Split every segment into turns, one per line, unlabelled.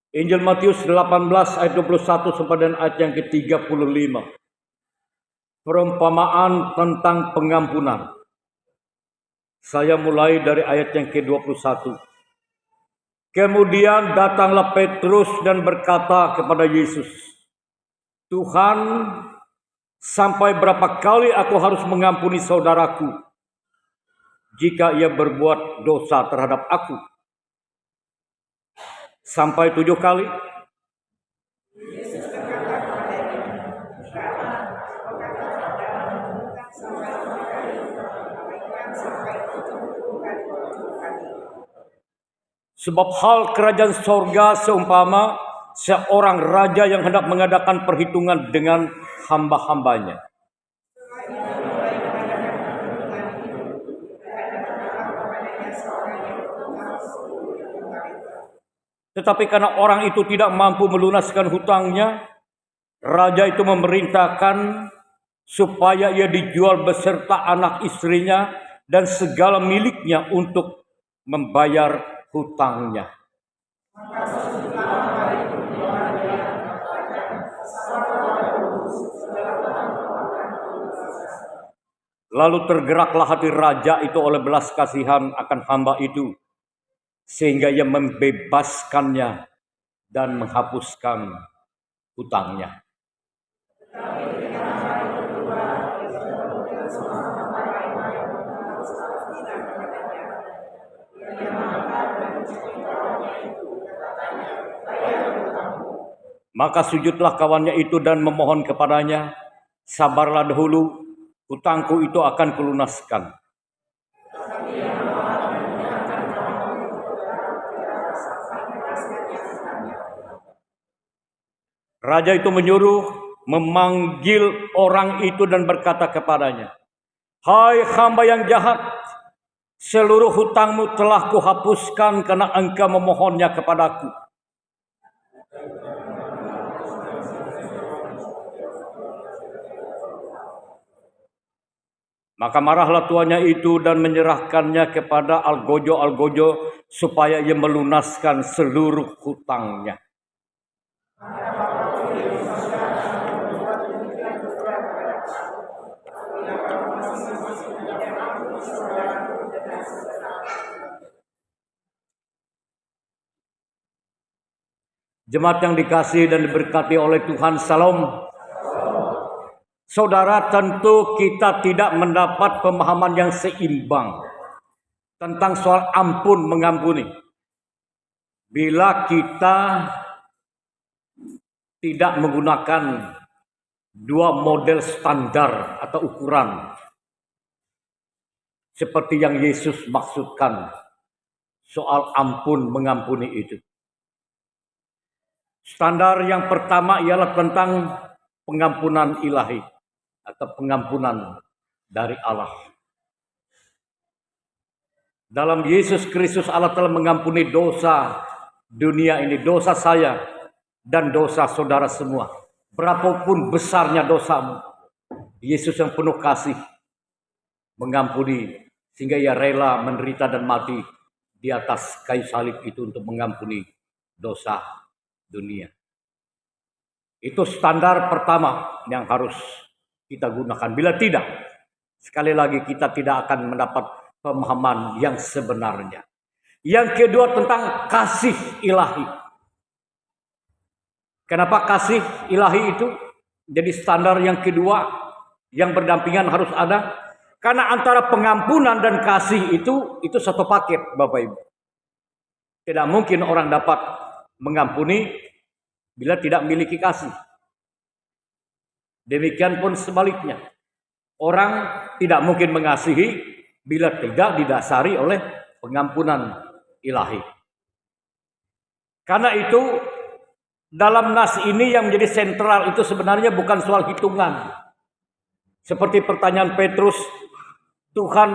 Injil Matius 18 ayat 21 sampai dengan ayat yang ke-35. Perumpamaan tentang pengampunan. Saya mulai dari ayat yang ke-21. Kemudian datanglah Petrus dan berkata kepada Yesus, "Tuhan, sampai berapa kali aku harus mengampuni saudaraku jika ia berbuat dosa terhadap aku? Sampai 7 kali?" Sebab hal kerajaan sorga seumpama seorang raja yang hendak mengadakan perhitungan dengan hamba-hambanya. Tetapi karena orang itu tidak mampu melunaskan hutangnya, raja itu memerintahkan supaya ia dijual beserta anak istrinya dan segala miliknya untuk membayar hutangnya. Lalu tergeraklah hati raja itu oleh belas kasihan akan hamba itu, sehingga ia membebaskannya dan menghapuskan hutangnya. Maka sujudlah kawannya itu dan memohon kepadanya, "Sabarlah dahulu, hutangku itu akan kulunaskan." Raja itu menyuruh memanggil orang itu dan berkata kepadanya, "Hai hamba yang jahat, seluruh hutangmu telah kuhapuskan karena engkau memohonnya kepadaku." Maka marahlah tuannya itu dan menyerahkannya kepada algojo supaya ia melunaskan seluruh hutangnya. Jemaat yang dikasihi dan diberkati oleh Tuhan, salam. Saudara, tentu kita tidak mendapat pemahaman yang seimbang tentang soal ampun mengampuni bila kita tidak menggunakan dua model standar atau ukuran seperti yang Yesus maksudkan soal ampun mengampuni itu. Standar yang pertama ialah tentang pengampunan ilahi atau pengampunan dari Allah. Dalam Yesus Kristus Allah telah mengampuni dosa dunia ini, dosa saya dan dosa saudara semua. Berapapun besarnya dosamu, Yesus yang penuh kasih mengampuni, sehingga ia rela menderita dan mati di atas kayu salib itu untuk mengampuni dosa dunia. Itu standar pertama yang harus kita gunakan. Bila tidak, sekali lagi kita tidak akan mendapat pemahaman yang sebenarnya. Yang kedua tentang kasih ilahi. Kenapa kasih ilahi itu jadi standar yang kedua yang berdampingan harus ada? Karena antara pengampunan dan kasih itu satu paket, Bapak Ibu. Tidak mungkin orang dapat mengampuni bila tidak memiliki kasih. Demikian pun sebaliknya. Orang tidak mungkin mengasihi bila tidak didasari oleh pengampunan ilahi. Karena itu dalam nas ini yang menjadi sentral itu sebenarnya bukan soal hitungan. Seperti pertanyaan Petrus, "Tuhan,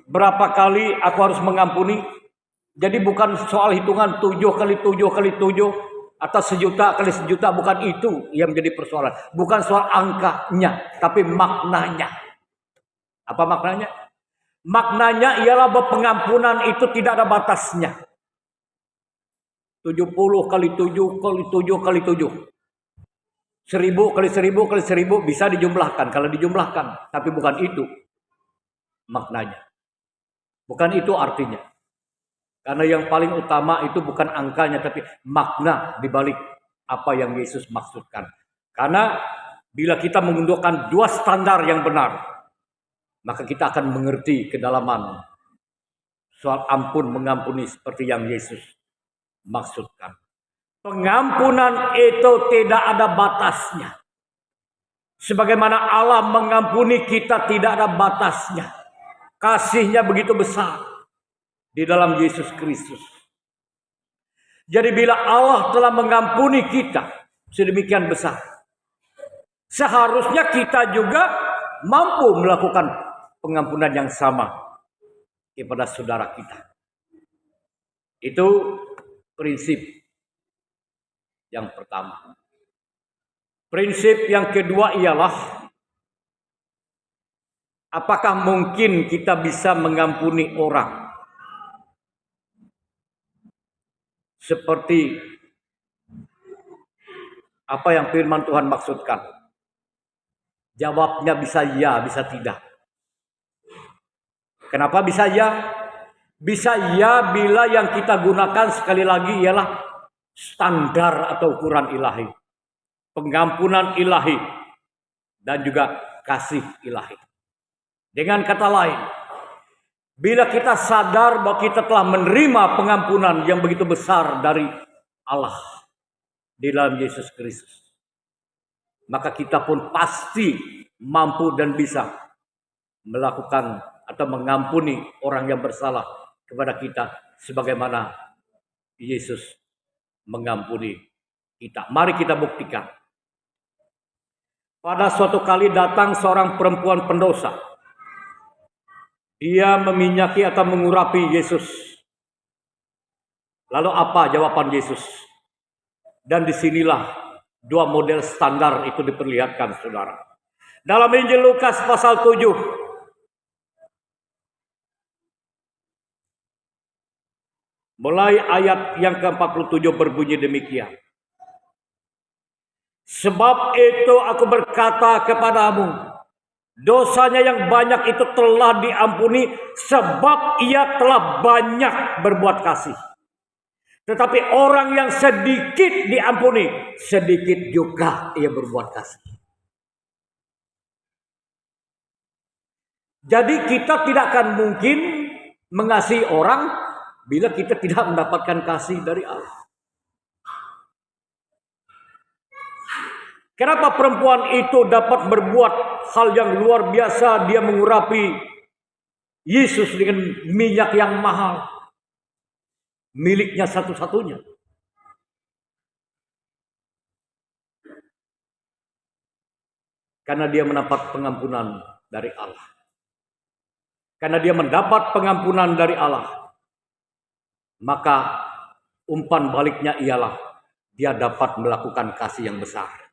berapa kali aku harus mengampuni?" Jadi bukan soal hitungan 7 kali 7 kali 7 atau 1.000.000 kali 1.000.000, bukan itu yang menjadi persoalan. Bukan soal angkanya, tapi maknanya. Apa maknanya? Maknanya ialah bahwa pengampunan itu tidak ada batasnya. 70 kali 7 kali 7 kali 7. 1000 kali 1000 kali 1000 bisa dijumlahkan kalau dijumlahkan, tapi bukan itu maknanya. Bukan itu artinya. Karena yang paling utama itu bukan angkanya, tapi makna dibalik apa yang Yesus maksudkan. Karena bila kita menggunakan dua standar yang benar, maka kita akan mengerti kedalaman soal ampun mengampuni seperti yang Yesus maksudkan. Pengampunan itu tidak ada batasnya. Sebagaimana Allah mengampuni kita tidak ada batasnya. Kasihnya begitu besar di dalam Yesus Kristus. Jadi bila Allah telah mengampuni kita sedemikian besar, seharusnya kita juga mampu melakukan pengampunan yang sama kepada saudara kita. Itu prinsip yang pertama. Prinsip yang kedua ialah, apakah mungkin kita bisa mengampuni orang seperti apa yang firman Tuhan maksudkan? Jawabnya bisa ya, bisa tidak. Kenapa bisa ya? Bisa ya bila yang kita gunakan sekali lagi ialah standar atau ukuran ilahi. Pengampunan ilahi dan juga kasih ilahi. Dengan kata lain, bila kita sadar bahwa kita telah menerima pengampunan yang begitu besar dari Allah di dalam Yesus Kristus, maka kita pun pasti mampu dan bisa melakukan atau mengampuni orang yang bersalah kepada kita sebagaimana Yesus mengampuni kita. Mari kita buktikan. Pada suatu kali datang seorang perempuan pendosa. Dia meminyaki atau mengurapi Yesus. Lalu apa jawaban Yesus? Dan disinilah dua model standar itu diperlihatkan, saudara. Dalam Injil Lukas pasal 7. Mulai ayat yang ke-47 berbunyi demikian. Sebab itu aku berkata kepadamu, dosanya yang banyak itu telah diampuni sebab ia telah banyak berbuat kasih. Tetapi orang yang sedikit diampuni, sedikit juga ia berbuat kasih. Jadi kita tidak akan mungkin mengasihi orang bila kita tidak mendapatkan kasih dari Allah. Kenapa perempuan itu dapat berbuat hal yang luar biasa? Dia mengurapi Yesus dengan minyak yang mahal, miliknya satu-satunya. Karena dia mendapat pengampunan dari Allah. Karena dia mendapat pengampunan dari Allah, maka umpan baliknya ialah dia dapat melakukan kasih yang besar.